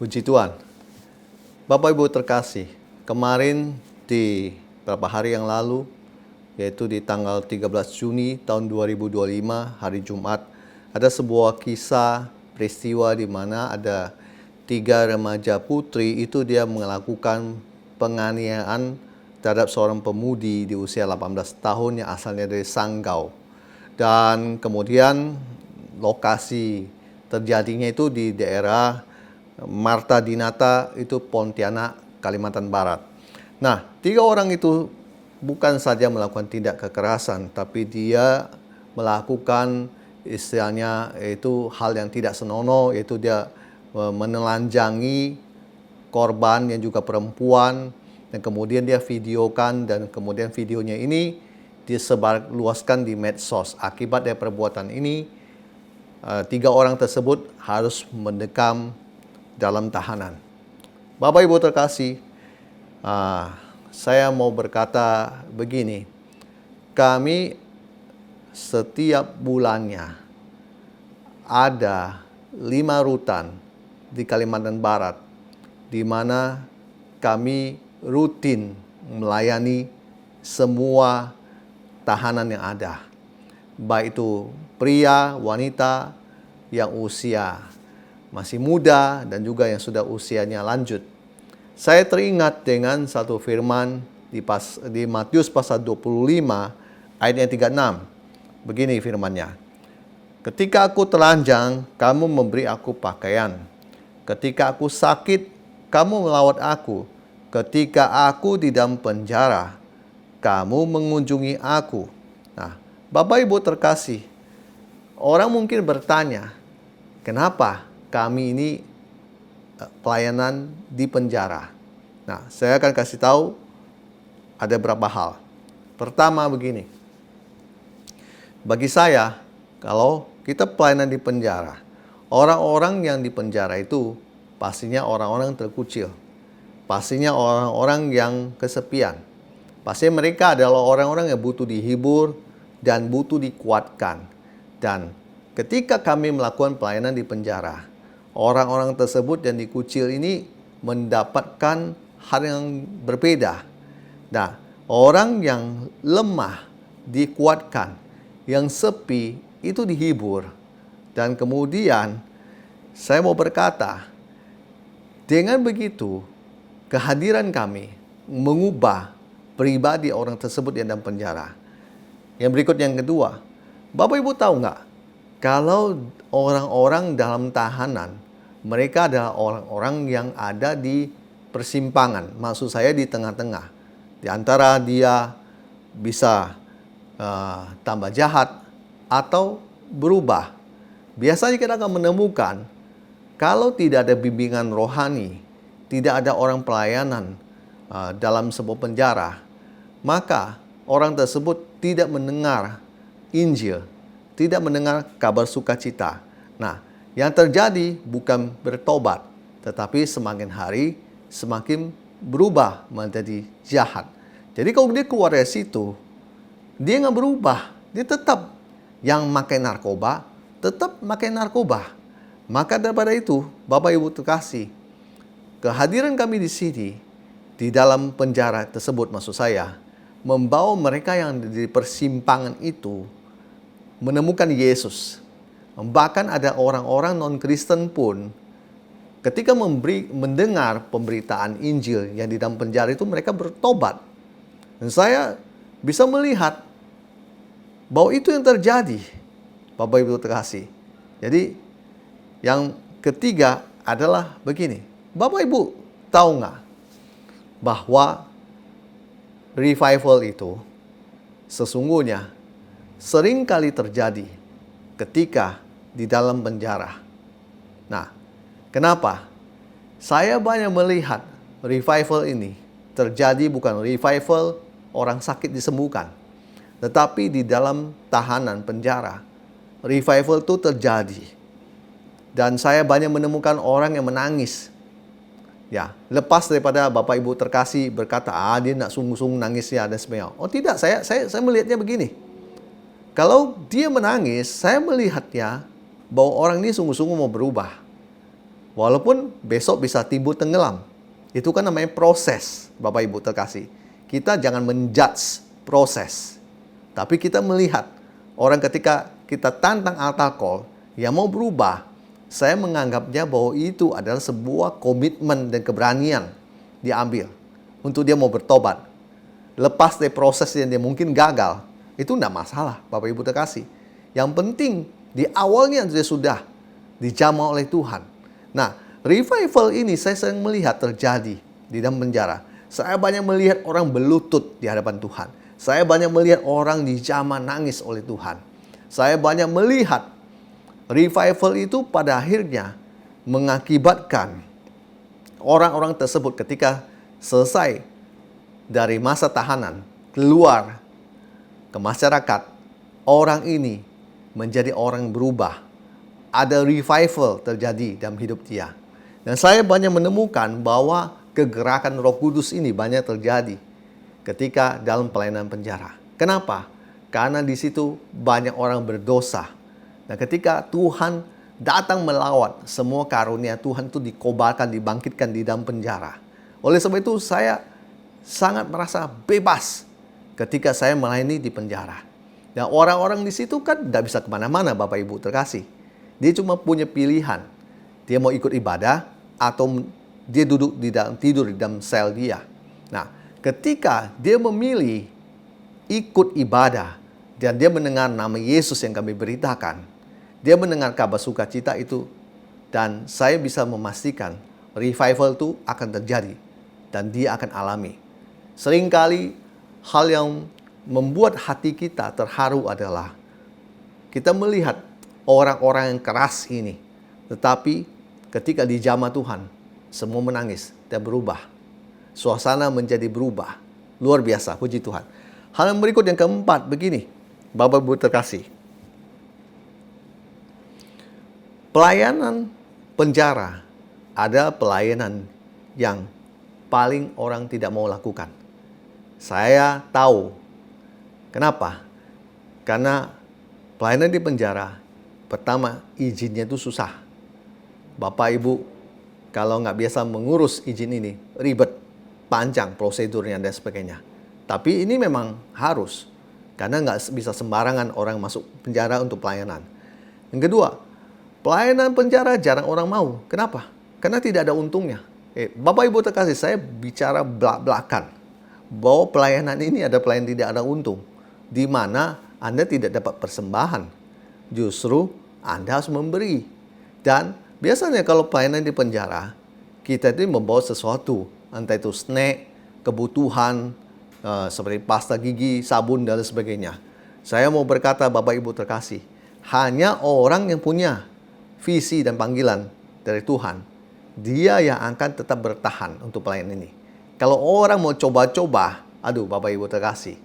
Puji Tuhan. Bapak Ibu terkasih, kemarin di beberapa hari yang lalu, yaitu di tanggal 13 Juni tahun 2025, hari Jumat, ada sebuah kisah peristiwa di mana ada 3 remaja putri itu dia melakukan penganiayaan terhadap seorang pemudi di usia 18 tahun yang asalnya dari Sanggau. Dan kemudian lokasi terjadinya itu di daerah Marta Dinata, itu Pontianak, Kalimantan Barat. Nah, 3 orang itu bukan saja melakukan tindak kekerasan, tapi dia melakukan istilahnya itu hal yang tidak senonoh, yaitu dia menelanjangi korban yang juga perempuan, dan kemudian dia videokan, dan kemudian videonya ini disebarluaskan di medsos. Akibat dari perbuatan ini, 3 orang tersebut harus mendekam dalam tahanan. Bapak Ibu terkasih, saya mau berkata begini, kami setiap bulannya ada 5 rutan di Kalimantan Barat, di mana kami rutin melayani semua tahanan yang ada, baik itu pria, wanita, yang usia masih muda, dan juga yang sudah usianya lanjut. Saya teringat dengan satu firman di Matius pasal 25 ayat yang 36. Begini firmannya, ketika aku telanjang, kamu memberi aku pakaian. Ketika aku sakit, kamu melawat aku. Ketika aku di dalam penjara, kamu mengunjungi aku. Nah, Bapak Ibu terkasih, orang mungkin bertanya, kenapa kami ini pelayanan di penjara? Nah, saya akan kasih tahu ada beberapa hal. Pertama begini, bagi saya, kalau kita pelayanan di penjara, orang-orang yang di penjara itu pastinya orang-orang terkucil, pastinya orang-orang yang kesepian. Pastinya mereka adalah orang-orang yang butuh dihibur dan butuh dikuatkan. Dan ketika kami melakukan pelayanan di penjara, orang-orang tersebut yang dikucil ini mendapatkan hal yang berbeda. Nah, orang yang lemah dikuatkan, yang sepi itu dihibur. Dan kemudian saya mau berkata, dengan begitu kehadiran kami mengubah pribadi orang tersebut yang dalam penjara. Yang berikut yang kedua, Bapak Ibu tahu nggak, kalau orang-orang dalam tahanan, mereka adalah orang-orang yang ada di persimpangan. Maksud saya di tengah-tengah. Di antara dia bisa tambah jahat atau berubah. Biasanya kita akan menemukan, kalau tidak ada bimbingan rohani, tidak ada orang pelayanan dalam sebuah penjara, maka orang tersebut tidak mendengar Injil, tidak mendengar kabar sukacita. Nah, yang terjadi bukan bertobat, tetapi semakin hari semakin berubah menjadi jahat. Jadi kalau dia keluar dari situ, dia nggak berubah, dia tetap yang makai narkoba, tetap makai narkoba. Maka daripada itu, Bapak Ibu terkasih, kehadiran kami di sini, di dalam penjara tersebut maksud saya, membawa mereka yang di persimpangan itu menemukan Yesus. Bahkan ada orang-orang non-Kristen pun ketika mendengar pemberitaan Injil yang di dalam penjara itu, mereka bertobat. Dan saya bisa melihat bahwa itu yang terjadi, Bapak Ibu terkasih. Jadi yang ketiga adalah begini, Bapak Ibu tahu nggak bahwa revival itu sesungguhnya sering kali terjadi ketika di dalam penjara. Nah, kenapa? Saya banyak melihat revival ini terjadi bukan revival orang sakit disembuhkan, tetapi di dalam tahanan penjara, revival itu terjadi. Dan saya banyak menemukan orang yang menangis. Ya, lepas daripada Bapak Ibu terkasih berkata, dia nak sungguh-sungguh nangisnya dan sebagainya. Oh tidak, saya melihatnya begini. Kalau dia menangis, saya melihatnya bahwa orang ini sungguh-sungguh mau berubah. Walaupun besok bisa timbul tenggelam. Itu kan namanya proses, Bapak Ibu terkasih. Kita jangan menjudge proses. Tapi kita melihat orang ketika kita tantang alkohol yang mau berubah, saya menganggapnya bahwa itu adalah sebuah komitmen dan keberanian diambil untuk dia mau bertobat. Lepas dari proses yang dia mungkin gagal, itu tidak masalah, Bapak Ibu terkasih. Yang penting di awalnya dia sudah dijamah oleh Tuhan. Nah, revival ini saya sering melihat terjadi di dalam penjara. Saya banyak melihat orang berlutut di hadapan Tuhan. Saya banyak melihat orang dijamah nangis oleh Tuhan. Saya banyak melihat revival itu pada akhirnya mengakibatkan orang-orang tersebut ketika selesai dari masa tahanan, keluar ke masyarakat, orang ini menjadi orang berubah. Ada revival terjadi dalam hidup dia. Dan saya banyak menemukan bahwa kegerakan Roh Kudus ini banyak terjadi ketika dalam pelayanan penjara. Kenapa? Karena di situ banyak orang berdosa. Nah, ketika Tuhan datang melawat, semua karunia Tuhan itu dikobarkan, dibangkitkan di dalam penjara. Oleh sebab itu saya sangat merasa bebas ketika saya melayani di penjara. Dan orang-orang di situ kan tidak bisa kemana-mana, Bapak Ibu terkasih. Dia cuma punya pilihan. Dia mau ikut ibadah atau dia duduk di dalam, tidur di dalam sel dia. Nah, ketika dia memilih ikut ibadah dan dia mendengar nama Yesus yang kami beritakan, dia mendengar kabar sukacita itu, dan saya bisa memastikan revival itu akan terjadi dan dia akan alami. Seringkali hal yang membuat hati kita terharu adalah kita melihat orang-orang yang keras ini, tetapi ketika dijamah Tuhan, semua menangis dan berubah. Suasana menjadi berubah. Luar biasa, puji Tuhan. Hal yang berikut yang keempat begini, Bapak Ibu terkasih. Pelayanan penjara ada pelayanan yang paling orang tidak mau lakukan. Saya tahu. Kenapa? Karena pelayanan di penjara, pertama izinnya itu susah. Bapak Ibu kalau nggak biasa mengurus izin ini, ribet, panjang prosedurnya dan sebagainya. Tapi ini memang harus, karena nggak bisa sembarangan orang masuk penjara untuk pelayanan. Yang kedua, pelayanan penjara jarang orang mau. Kenapa? Karena tidak ada untungnya. Bapak Ibu terkasih, saya bicara belak-belakan bahwa pelayanan ini ada pelayanan tidak ada untung, di mana Anda tidak dapat persembahan. Justru Anda harus memberi. Dan biasanya kalau pelayanan di penjara, kita itu membawa sesuatu, entah itu snack, kebutuhan, seperti pasta gigi, sabun, dan sebagainya. Saya mau berkata, Bapak Ibu terkasih, hanya orang yang punya visi dan panggilan dari Tuhan, dia yang akan tetap bertahan untuk pelayanan ini. Kalau orang mau coba-coba, aduh Bapak Ibu terkasih,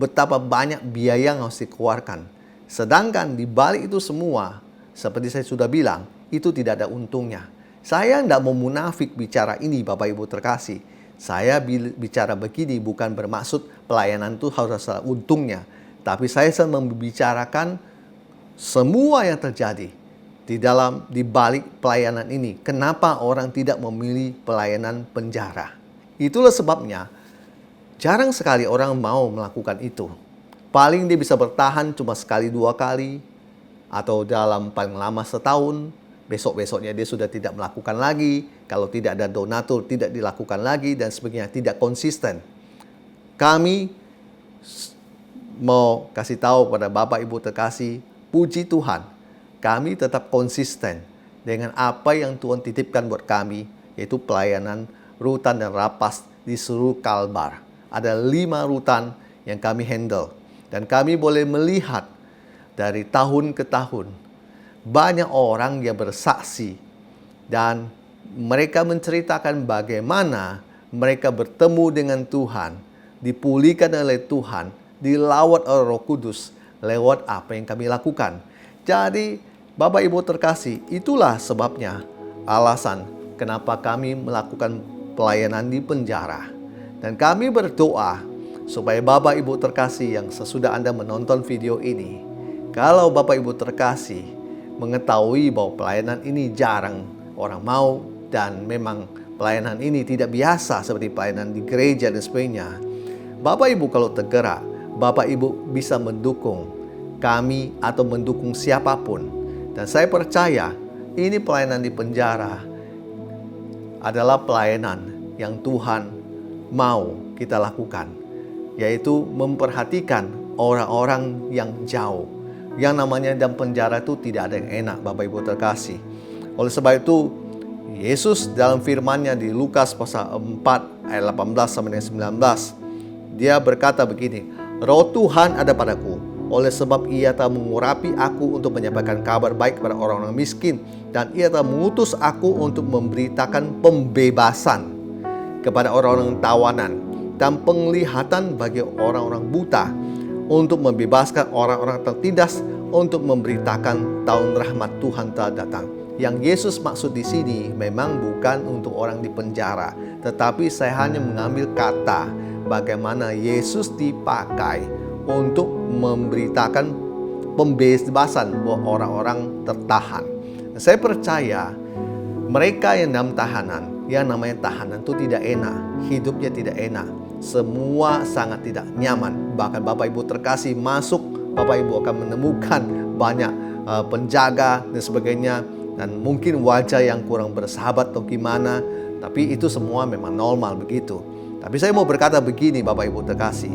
betapa banyak biaya yang harus dikeluarkan. Sedangkan di balik itu semua, seperti saya sudah bilang, itu tidak ada untungnya. Saya tidak mau munafik bicara ini, Bapak Ibu terkasih. Saya bicara begini bukan bermaksud pelayanan itu harus ada untungnya. Tapi saya sedang membicarakan semua yang terjadi di balik pelayanan ini. Kenapa orang tidak memilih pelayanan penjara? Itulah sebabnya jarang sekali orang mau melakukan itu. Paling dia bisa bertahan cuma sekali dua kali, atau dalam paling lama setahun. Besok-besoknya dia sudah tidak melakukan lagi. Kalau tidak ada donatur, tidak dilakukan lagi, dan sebagainya. Tidak konsisten. Kami mau kasih tahu pada Bapak Ibu terkasih, puji Tuhan, kami tetap konsisten dengan apa yang Tuhan titipkan buat kami, yaitu pelayanan rutan dan lapas di seluruh Kalbar. Ada 5 rutan yang kami handle. Dan kami boleh melihat dari tahun ke tahun, banyak orang yang bersaksi dan mereka menceritakan bagaimana mereka bertemu dengan Tuhan, dipulihkan oleh Tuhan, dilawat oleh Roh Kudus lewat apa yang kami lakukan. Jadi, Bapak Ibu terkasih, itulah sebabnya alasan kenapa kami melakukan pelayanan di penjara. Dan kami berdoa supaya Bapak Ibu terkasih yang sesudah Anda menonton video ini, kalau Bapak Ibu terkasih mengetahui bahwa pelayanan ini jarang orang mau, dan memang pelayanan ini tidak biasa seperti pelayanan di gereja dan sebagainya. Bapak Ibu kalau tergerak, Bapak Ibu bisa mendukung kami atau mendukung siapapun. Dan saya percaya ini pelayanan di penjara adalah pelayanan yang Tuhan mau kita lakukan, yaitu memperhatikan orang-orang yang jauh. Yang namanya dalam penjara itu tidak ada yang enak, Bapak Ibu terkasih. Oleh sebab itu, Yesus dalam firman-Nya di Lukas pasal 4 ayat 18 sampai 19, Dia berkata begini, "Roh Tuhan ada padaku, oleh sebab Ia telah mengurapi aku untuk menyampaikan kabar baik kepada orang-orang miskin, dan Ia telah mengutus aku untuk memberitakan pembebasan kepada orang-orang tawanan dan penglihatan bagi orang-orang buta, untuk membebaskan orang-orang tertindas, untuk memberitakan tahun rahmat Tuhan telah datang." Yang Yesus maksud di sini memang bukan untuk orang di penjara, tetapi saya hanya mengambil kata bagaimana Yesus dipakai untuk memberitakan pembebasan buat orang-orang tertahan. Saya percaya mereka yang dalam tahanan, yang namanya tahanan itu tidak enak, hidupnya tidak enak, semua sangat tidak nyaman. Bahkan Bapak Ibu terkasih masuk, Bapak Ibu akan menemukan banyak penjaga dan sebagainya, dan mungkin wajah yang kurang bersahabat atau gimana, tapi itu semua memang normal begitu. Tapi saya mau berkata begini, Bapak Ibu terkasih,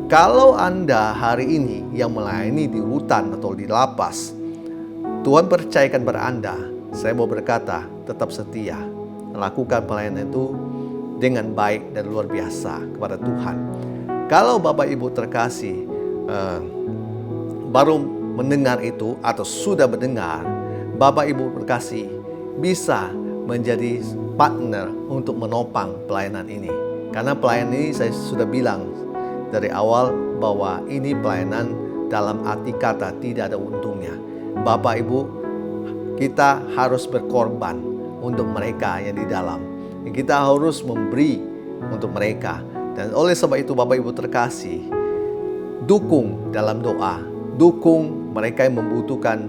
kalau Anda hari ini yang melayani di rutan atau di lapas, Tuhan percayakan pada Anda, saya mau berkata, tetap setia, lakukan pelayanan itu dengan baik dan luar biasa kepada Tuhan. Kalau Bapak Ibu terkasih baru mendengar itu atau sudah mendengar, Bapak Ibu terkasih bisa menjadi partner untuk menopang pelayanan ini. Karena pelayanan ini saya sudah bilang dari awal bahwa ini pelayanan dalam arti kata tidak ada untungnya. Bapak Ibu, kita harus berkorban untuk mereka yang di dalam. Kita harus memberi untuk mereka. Dan oleh sebab itu Bapak Ibu terkasih, dukung dalam doa, dukung mereka yang membutuhkan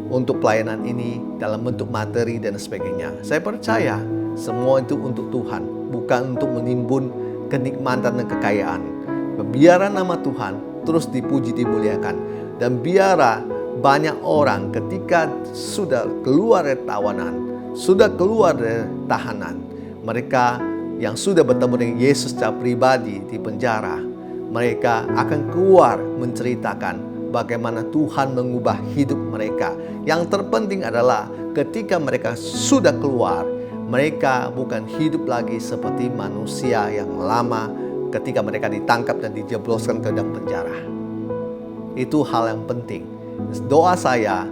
untuk pelayanan ini dalam bentuk materi dan sebagainya. Saya percaya semua itu untuk Tuhan, bukan untuk menimbun kenikmatan dan kekayaan. Biarlah nama Tuhan terus dipuji, dimuliakan, dan biarlah banyak orang ketika sudah keluar dari tawanan, sudah keluar dari tahanan, mereka yang sudah bertemu dengan Yesus secara pribadi di penjara, mereka akan keluar menceritakan bagaimana Tuhan mengubah hidup mereka. Yang terpenting adalah ketika mereka sudah keluar, mereka bukan hidup lagi seperti manusia yang lama ketika mereka ditangkap dan dijebloskan ke dalam penjara. Itu hal yang penting. Doa saya,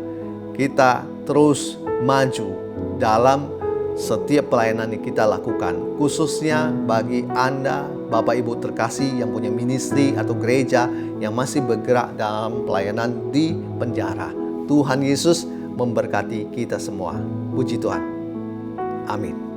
kita terus maju dalam setiap pelayanan yang kita lakukan, khususnya bagi Anda, Bapak Ibu terkasih yang punya ministry atau gereja yang masih bergerak dalam pelayanan di penjara. Tuhan Yesus memberkati kita semua. Puji Tuhan. Amin.